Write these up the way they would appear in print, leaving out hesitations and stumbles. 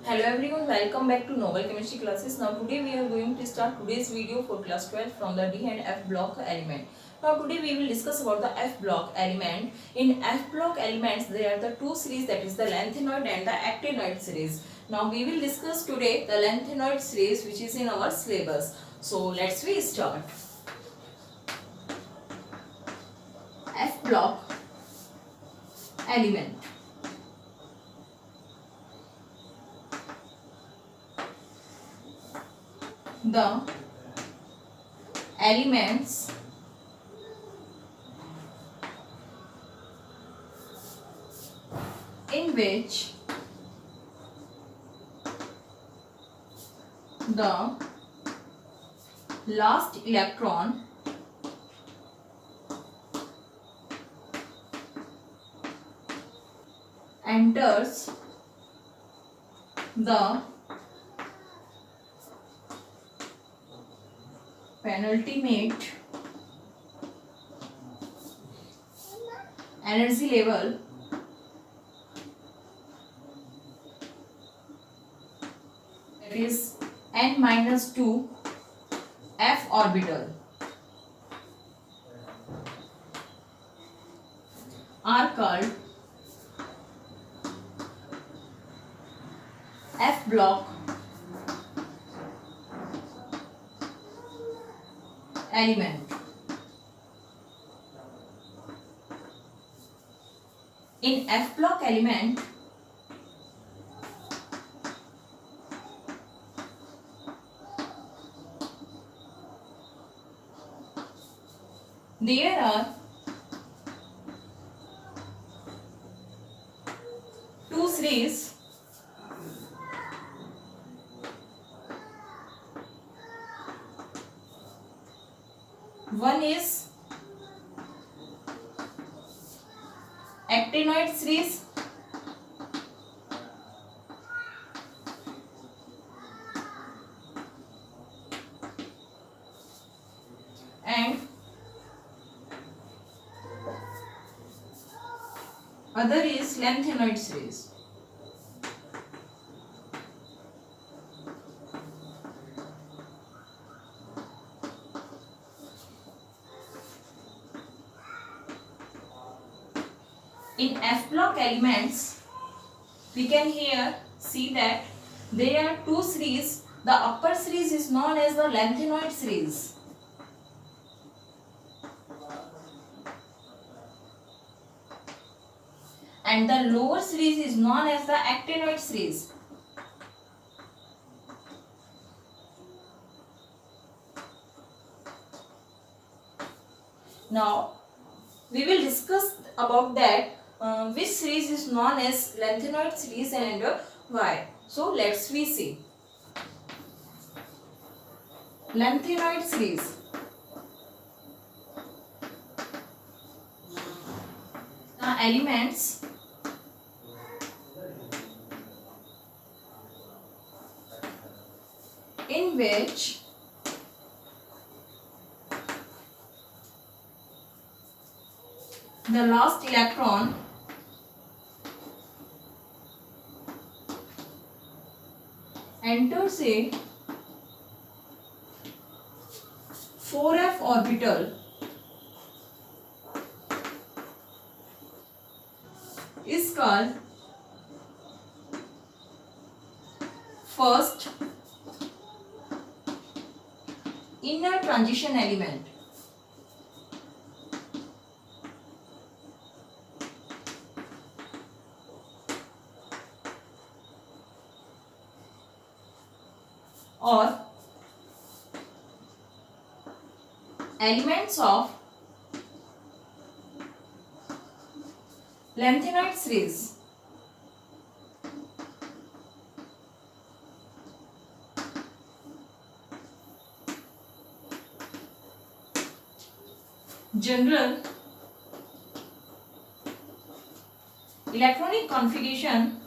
Hello everyone, welcome back to Novel Chemistry classes. Now today we are going to start today's video for class 12 from the D and F block element. Now today we will discuss about the F block element. In F block elements there are the two series, that is the lanthanoid and the actinoid series. Now we will discuss today the lanthanoid series which is in our syllabus. So let's we start. F block element. The elements in which the last electron enters the penultimate energy level that is n-2 f orbital are called F block element. In F block element there are two series. One is actinoid series and other is lanthanoid series. In F block elements, we can here see that there are two series. The upper series is known as the lanthanoid series. And the lower series is known as the actinoid series. Now, we will discuss about that which series is known as lanthanoid series and why. So let's we see. Lanthanoid series. The elements in which the last electron enters a 4f orbital is called first inner transition element. Or elements of lanthanoid series. General electronic configuration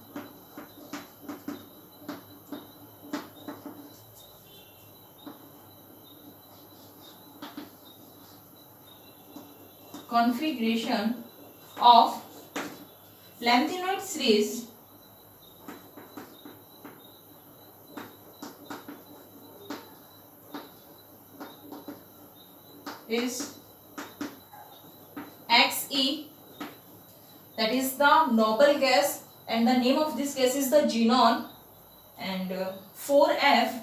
of lanthanoid series is Xe, that is the noble gas, and the name of this gas is the xenon. And 4f,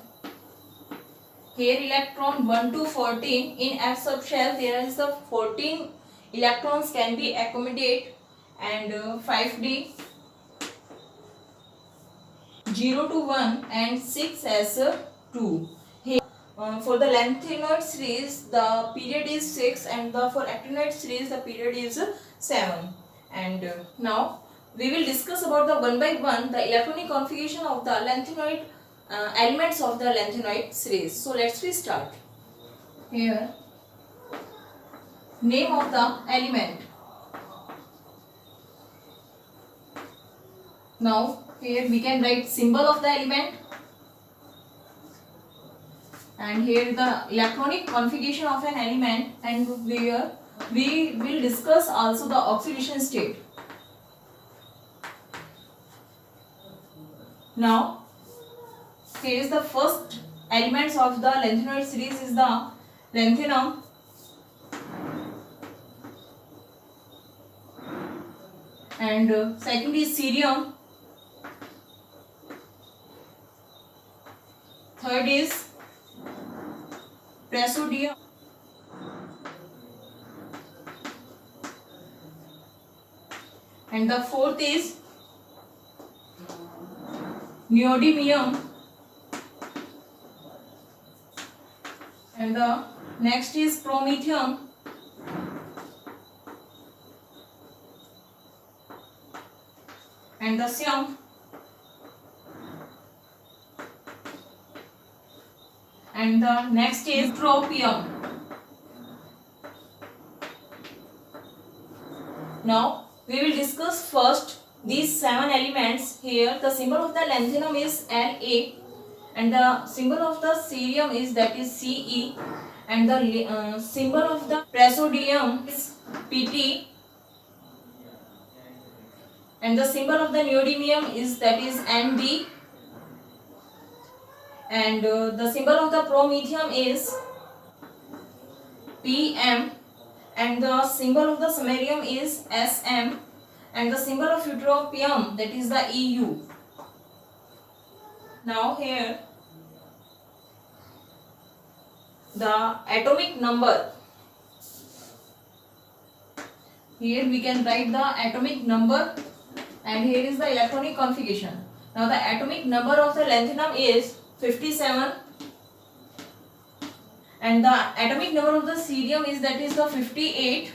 here electron 1 to 14, in F subshell there is the 14 electrons can be accommodated, and 5d 0 to 1 and 6s2. Here for the lanthanoid series the period is 6, and for actinoid series the period is 7. And now we will discuss about the one by one the electronic configuration of the lanthanoid elements of the lanthanoid series. So let's start. Here name of the element. Now here we can write symbol of the element, and here the electronic configuration of an element, and where we will discuss also the oxidation state. Now here is the first elements of the lanthanoid series is the lanthanum, and second is cerium, third is praseodymium, and the fourth is neodymium, and the next is promethium, and the sium, and the next is tropium. Now we will discuss first these 7 elements. Here the symbol of the lanthanum is La, and the symbol of the cerium is that is Ce, and the symbol of the praseodymium is Pt, and the symbol of the neodymium is that is Nd, and the symbol of the promethium is Pm, and the symbol of the samarium is Sm, and the symbol of eutropium that is the Eu. Now here the atomic number. Here we can write the atomic number, and here is the electronic configuration. Now the atomic number of the lanthanum is 57, and the atomic number of the cerium is that is the 58,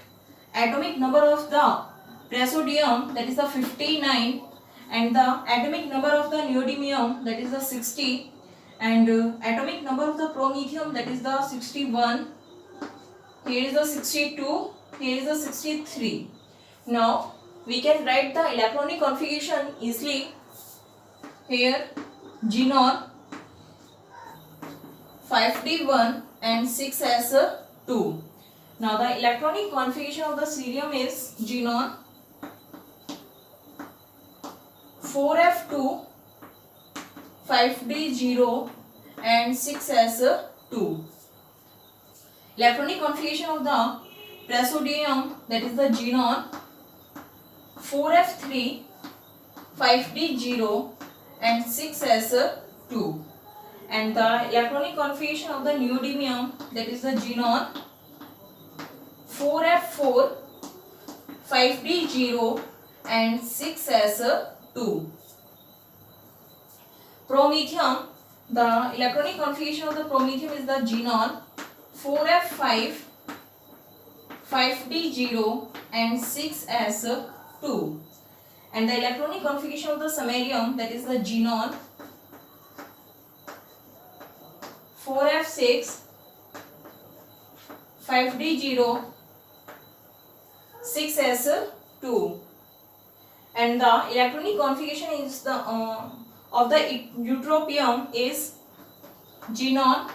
atomic number of the praseodymium that is the 59, and the atomic number of the neodymium that is the 60, and atomic number of the promethium that is the 61. Here is the 62, here is the 63. Now we can write the electronic configuration easily. Here xenon 5d1 and 6s2. Now the electronic configuration of the cerium is xenon 4f2 5d0 and 6s2. Electronic configuration of the praseodymium that is the xenon 4f3 5d0 and 6s2, and the electronic configuration of the neodymium that is the xenon 4f4 5d0 and 6s2. Promethium, the electronic configuration of the promethium is the xenon 4f5 5d0 and 6s2, and the electronic configuration of the samarium that is the xenon 4f6 5d0 6s2, and the electronic configuration is the of the eutropium is xenon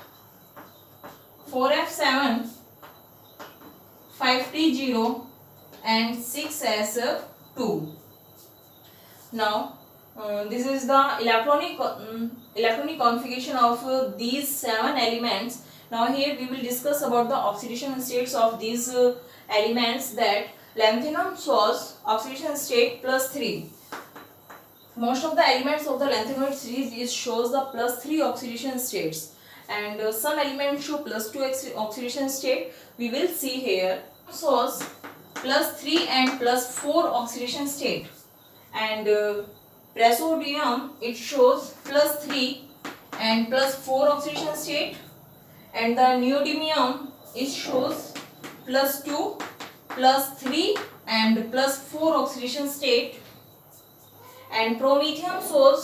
4f7 5d0 and 6s2. Now this is the electronic configuration of these 7 elements. Now here we will discuss about the oxidation states of these elements. That lanthanum shows oxidation state +3. Most of the elements of the lanthanoid series shows the +3 oxidation states, and some elements show +2 oxidation state. We will see here shows +3 and +4 oxidation state, and praseodymium it shows +3 and +4 oxidation state, and the neodymium it shows +2, +3 and +4 oxidation state, and promethium shows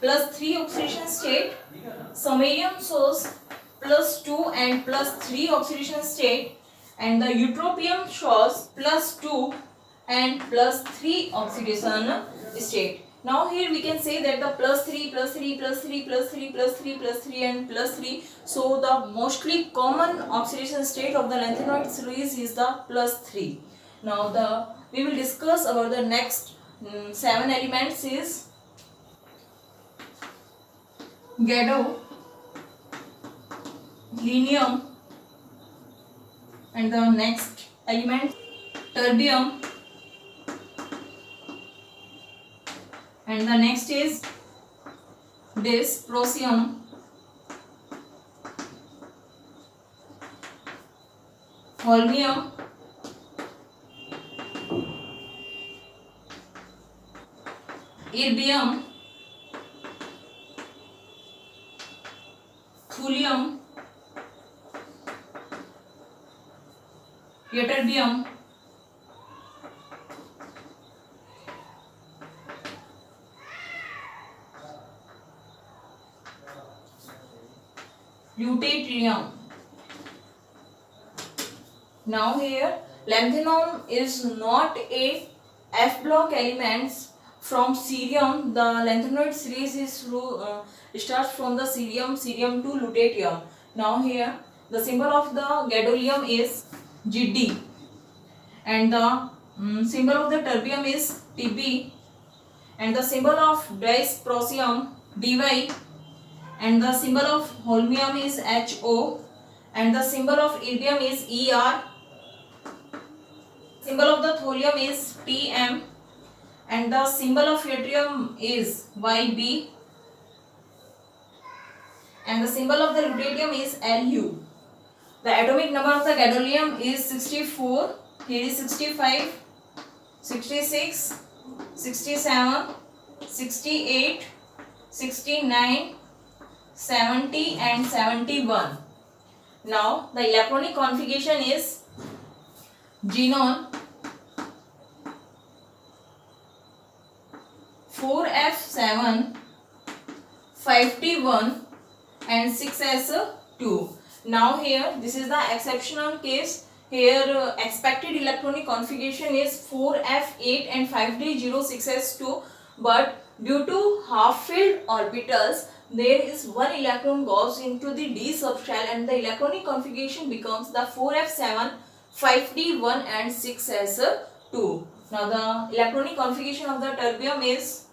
+3 oxidation state, samarium shows +2 and +3 oxidation state, and the eutropium shows +2 and +3 oxidation state. Now here we can say that the +3, +3, +3, +3, +3, +3 and +3. So the mostly common oxidation state of the lanthanoid series is the +3. Now we will discuss about the next 7 elements is gadolinium, and the next element terbium, and the next is dysprosium, holmium, erbium, thulium, ytterbium, lutetium. Now here lanthanum is not a F block elements from cerium. The lanthanoid series is starts from the cerium to lutetium. Now here the symbol of the gadolinium is Gd, and the symbol of the terbium is Tb, and the symbol of dysprosium Dy, and the symbol of holmium is Ho, and the symbol of erbium is Er, symbol of the thulium is Tm, and the symbol of yttrium is Yb, and the symbol of the lutetium is Lu. The atomic number of the gadolinium is 64. Here is 65, 66, 67, 68, 69, 70 and 71. Now the electronic configuration is xenon 4f7, 5d1 and 6s2. Now here this is the exceptional case. Here expected electronic configuration is 4f8 and 5d06s2, but due to half-filled orbitals there is one electron goes into the d subshell and the electronic configuration becomes the 4f7, 5d1 and 6s2. Now the electronic configuration of the terbium is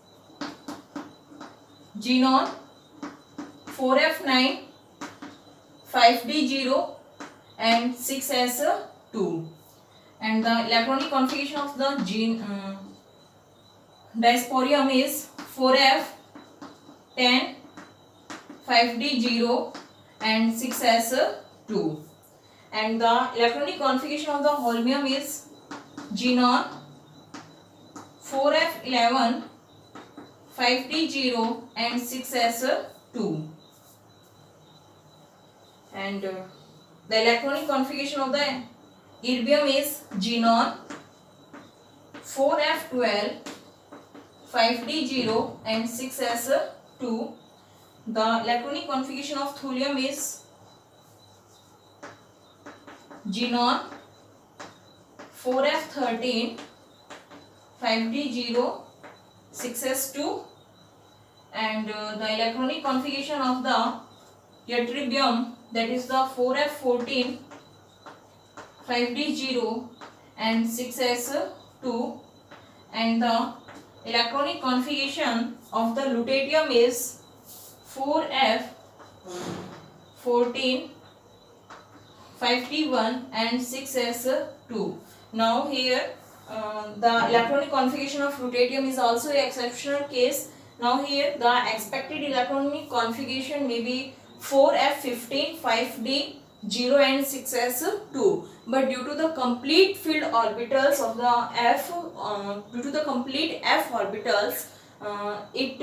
xenon 4f9, 5d0 and 6s2, and the electronic configuration of the dysprosium is 4f10, 5d0 and 6s2, and the electronic configuration of the holmium is xenon 4f11, 5d0 and 6s2, and the electronic configuration of the erbium is xenon 4f12, 5d0 and 6s2. The electronic configuration of thulium is xenon 4f13, 5d0, 6s2, and the electronic configuration of the ytterbium, that is the 4f14, 5d0 and 6s2, and the electronic configuration of the lutetium is 4f 14, 5d1 and 6s2. Now here the electronic configuration of ruthenium is also an exceptional case. Now here the expected electronic configuration may be 4f15, 5d 0 and 6s2, but due to the complete field orbitals of the f due to the complete f orbitals, it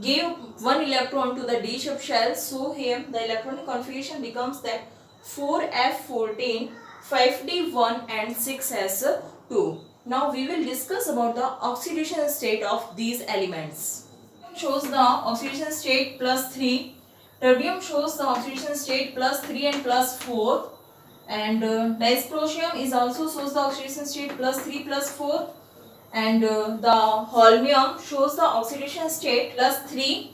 gave one electron to the d shaped shell. So here the electronic configuration becomes that 4f14, 5d1 and 6s2. Now we will discuss about the oxidation state of these elements. Shows the oxidation state +3. Terbium shows the oxidation state +3 and +4, and dysprosium is also shows the oxidation state +3, +4, and the holmium shows the oxidation state +3,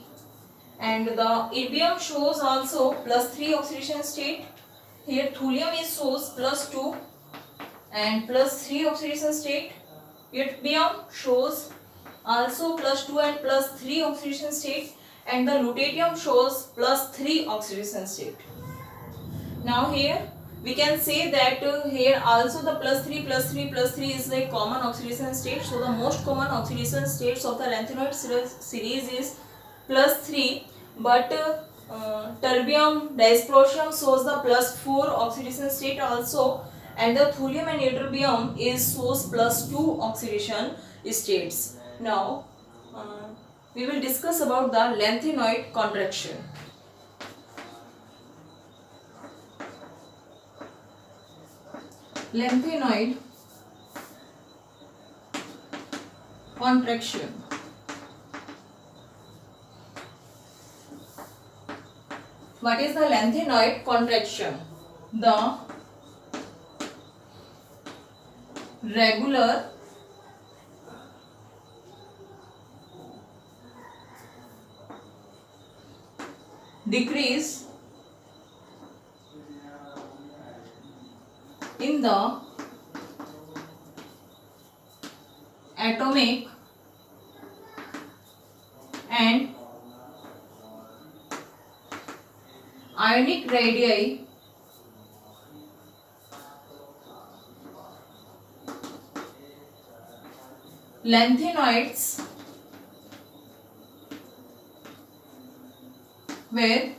and the erbium shows also +3 oxidation state. Here thulium is shows +2 and +3 oxidation state. Ytterbium shows also +2 and +3 oxidation state, and the lutetium shows +3 oxidation state. Now here we can say that here also the +3, +3, +3 is the common oxidation state. So the most common oxidation states of the lanthanoid series is +3, but terbium, dysprosium shows the +4 oxidation state also, and the thulium and ytterbium is shows +2 oxidation states. Now we will discuss about the lanthanoid contraction. Lanthanoid contraction. What is the lanthanoid contraction? The regular decrease in the atomic and ionic radii lanthanoids with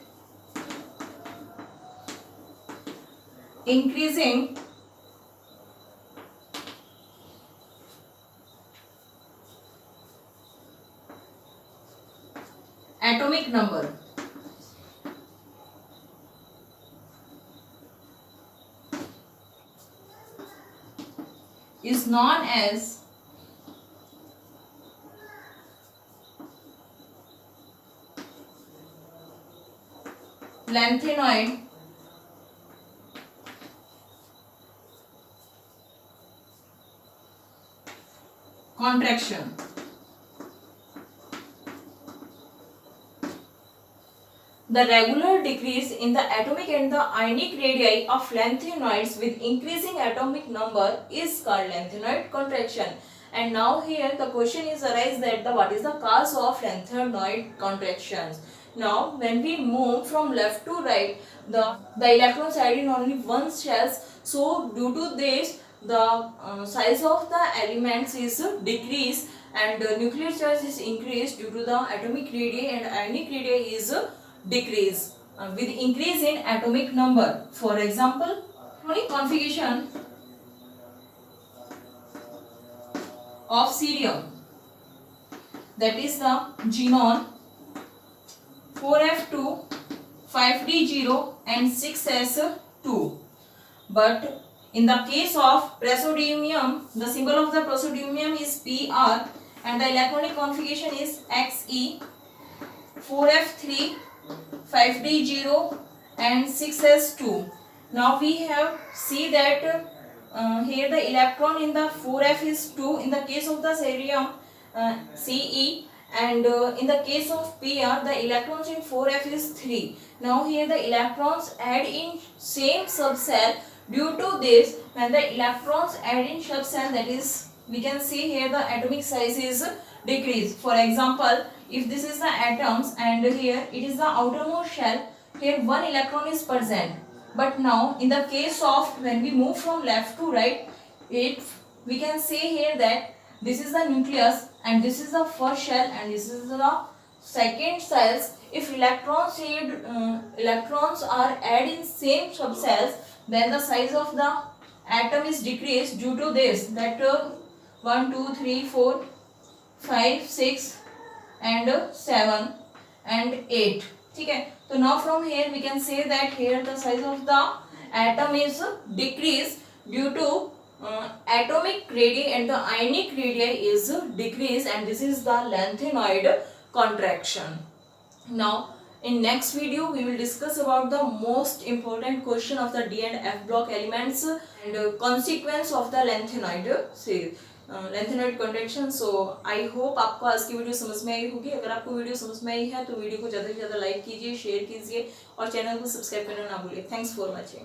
increasing atomic number. Is known as lanthanoid contraction. The regular decrease in the atomic and the ionic radii of lanthanoids with increasing atomic number is called lanthanoid contraction. And now here the question is arise that what is the cause of lanthanoid contractions. Now when we move from left to right, the electrons are in only one shells. So due to this the size of the elements is decreased, and nuclear charge is increased due to the atomic radii, and ionic radii is decrease with increase in atomic number. For example, electronic configuration of cerium, that is the xenon, 4f2, 5d0 and 6s2. But in the case of praseodymium, the symbol of the praseodymium is Pr, and the electronic configuration is Xe, 4f3, 5d0 and 6s2. Now we have see that here the electron in the 4f is 2 in the case of the cerium Ce, and in the case of Pr the electrons in 4f is 3. Now here the electrons add in same subcell. Due to this, when the electrons add in subcell, that is we can see here the atomic size is decreased. For example, if this is the atoms and here it is the outermost shell, here one electron is present, but now in the case of when we move from left to right, we can say here that this is the nucleus and this is the first shell and this is the second cells. If electrons are added in same subcells, then the size of the atom is decreased due to this, that 1 2 3 4 5 6 and 7 and 8. ठीक है, तो now from here we can say that here the size of the atom is decreased due to atomic radii and the ionic radii is decreased, and this is the lanthanoid contraction. Now in next video we will discuss about the most important question of the D and F block elements and consequence of the lengthenoid contraction. So I hope आपको आज की video समझ में आई होगी. अगर आपको video समझ में आई है तो वीडियो को ज़्यादा से ज़्यादा लाइक कीजिए, शेयर कीजिए और चैनल को सब्सक्राइब करना ना भूलिए. Thanks for watching.